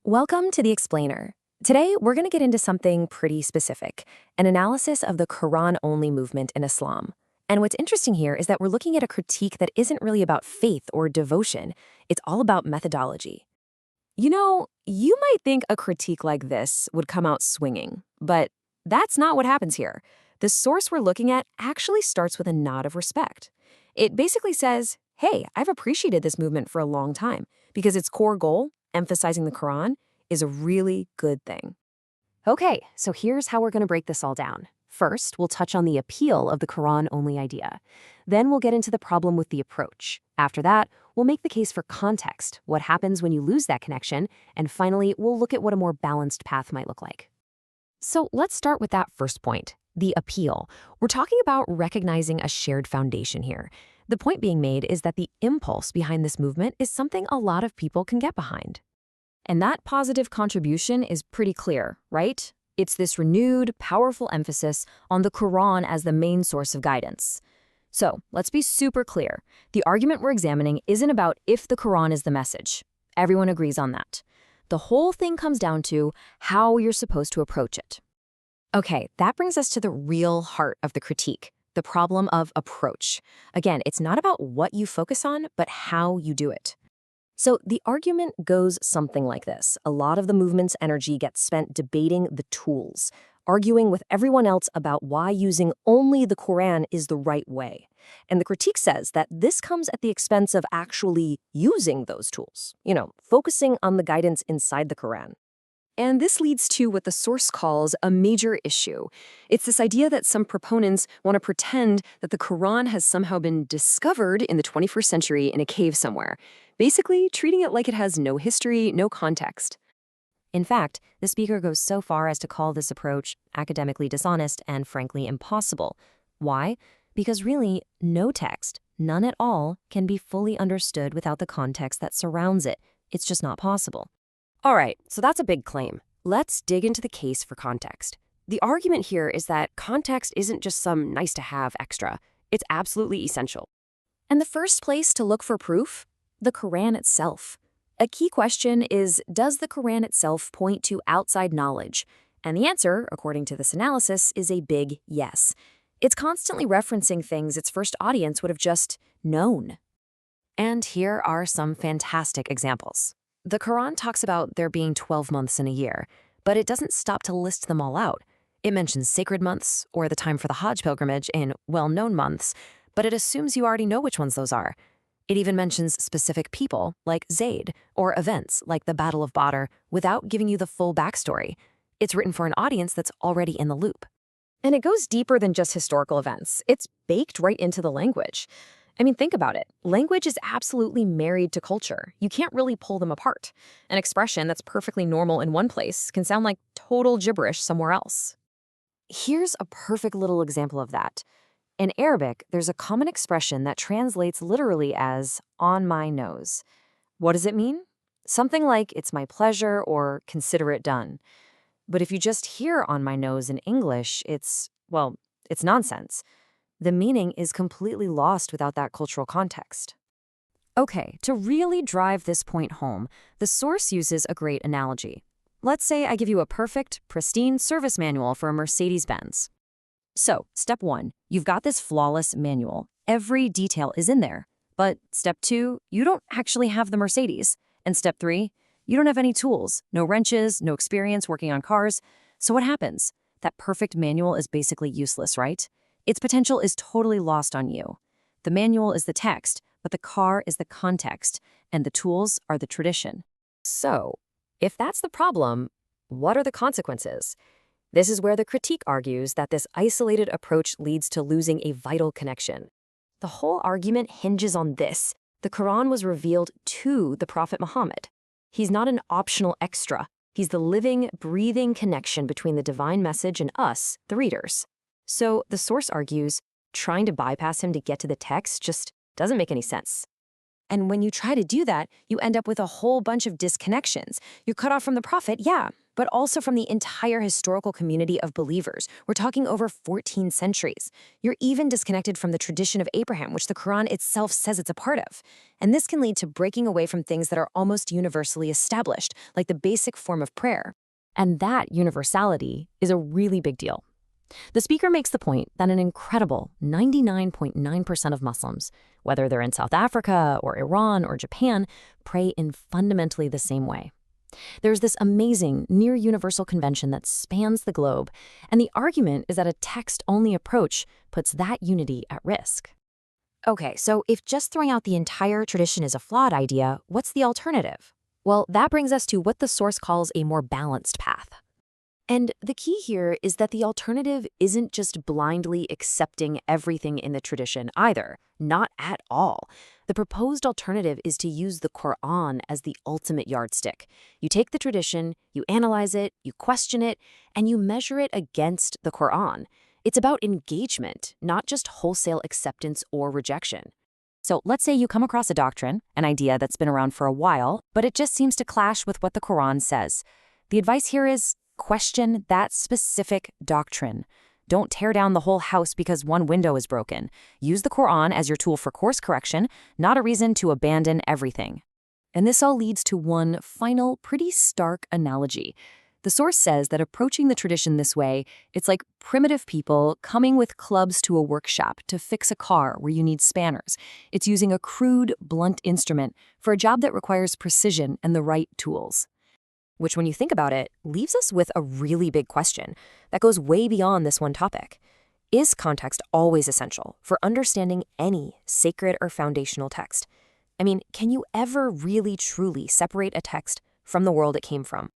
Welcome to The Explainer. Today, we're going to get into something pretty specific, an analysis of the Quran-only movement in Islam. And what's interesting here is that we're looking at a critique that isn't really about faith or devotion. It's all about methodology. You might think a critique like this would come out swinging, but that's not what happens here. The source we're looking at actually starts with a nod of respect. It basically says, hey, I've appreciated this movement for a long time because its core goal, emphasizing the Quran, is a really good thing. Okay, so here's how we're going to break this all down. First, we'll touch on the appeal of the Quran-only idea. Then we'll get into the problem with the approach. After that, we'll make the case for context, what happens when you lose that connection, and finally, we'll look at what a more balanced path might look like. So let's start with that first point, the appeal. We're talking about recognizing a shared foundation here. The point being made is that the impulse behind this movement is something a lot of people can get behind. And that positive contribution is pretty clear, right? It's this renewed, powerful emphasis on the Quran as the main source of guidance. So, let's be super clear. The argument we're examining isn't about if the Quran is the message. Everyone agrees on that. The whole thing comes down to how you're supposed to approach it. Okay, that brings us to the real heart of the critique, the problem of approach. Again, it's not about what you focus on, but how you do it. So the argument goes something like this. A lot of the movement's energy gets spent debating the tools, arguing with everyone else about why using only the Quran is the right way. And the critique says that this comes at the expense of actually using those tools, focusing on the guidance inside the Quran. And this leads to what the source calls a major issue. It's this idea that some proponents want to pretend that the Quran has somehow been discovered in the 21st century in a cave somewhere, basically treating it like it has no history, no context. In fact, the speaker goes so far as to call this approach academically dishonest and frankly impossible. Why? Because really, no text, none at all, can be fully understood without the context that surrounds it. It's just not possible. All right, so that's a big claim. Let's dig into the case for context. The argument here is that context isn't just some nice-to-have extra. It's absolutely essential. And the first place to look for proof? The Quran itself. A key question is, does the Quran itself point to outside knowledge? And the answer, according to this analysis, is a big yes. It's constantly referencing things its first audience would have just known. And here are some fantastic examples. The Quran talks about there being 12 months in a year, but it doesn't stop to list them all out. It mentions sacred months or the time for the Hajj pilgrimage in well-known months, but it assumes you already know which ones those are. It even mentions specific people, like Zayd, or events, like the Battle of Badr, without giving you the full backstory. It's written for an audience that's already in the loop. And it goes deeper than just historical events. It's baked right into the language. Think about it. Language is absolutely married to culture. You can't really pull them apart. An expression that's perfectly normal in one place can sound like total gibberish somewhere else. Here's a perfect little example of that. In Arabic, there's a common expression that translates literally as on my nose. What does it mean? Something like it's my pleasure or consider it done. But if you just hear on my nose in English, it's nonsense. The meaning is completely lost without that cultural context. Okay, to really drive this point home, the source uses a great analogy. Let's say I give you a perfect, pristine service manual for a Mercedes-Benz. So, step 1, you've got this flawless manual. Every detail is in there. But step 2, you don't actually have the Mercedes. And step 3, you don't have any tools, no wrenches, no experience working on cars. So what happens? That perfect manual is basically useless, right? Its potential is totally lost on you. The manual is the text, but the car is the context, and the tools are the tradition. So, if that's the problem, what are the consequences? This is where the critique argues that this isolated approach leads to losing a vital connection. The whole argument hinges on this. The Quran was revealed to the Prophet Muhammad. He's not an optional extra. He's the living, breathing connection between the divine message and us, the readers. So the source argues, trying to bypass him to get to the text just doesn't make any sense. And when you try to do that, you end up with a whole bunch of disconnections. You're cut off from the prophet, yeah, but also from the entire historical community of believers. We're talking over 14 centuries. You're even disconnected from the tradition of Abraham, which the Quran itself says it's a part of. And this can lead to breaking away from things that are almost universally established, like the basic form of prayer. And that universality is a really big deal. The speaker makes the point that an incredible 99.9% of Muslims, whether they're in South Africa or Iran or Japan, pray in fundamentally the same way. There's this amazing near-universal convention that spans the globe, and the argument is that a text-only approach puts that unity at risk. Okay, so if just throwing out the entire tradition is a flawed idea, what's the alternative? Well, that brings us to what the source calls a more balanced path. And the key here is that the alternative isn't just blindly accepting everything in the tradition either, not at all. The proposed alternative is to use the Quran as the ultimate yardstick. You take the tradition, you analyze it, you question it, and you measure it against the Quran. It's about engagement, not just wholesale acceptance or rejection. So let's say you come across a doctrine, an idea that's been around for a while, but it just seems to clash with what the Quran says. The advice here is question that specific doctrine. Don't tear down the whole house because one window is broken. Use the Quran as your tool for course correction, not a reason to abandon everything. And this all leads to one final, pretty stark analogy. The source says that approaching the tradition this way, it's like primitive people coming with clubs to a workshop to fix a car where you need spanners. It's using a crude, blunt instrument for a job that requires precision and the right tools. Which, when you think about it, leaves us with a really big question that goes way beyond this one topic. Is context always essential for understanding any sacred or foundational text? I mean, can you ever really truly separate a text from the world it came from?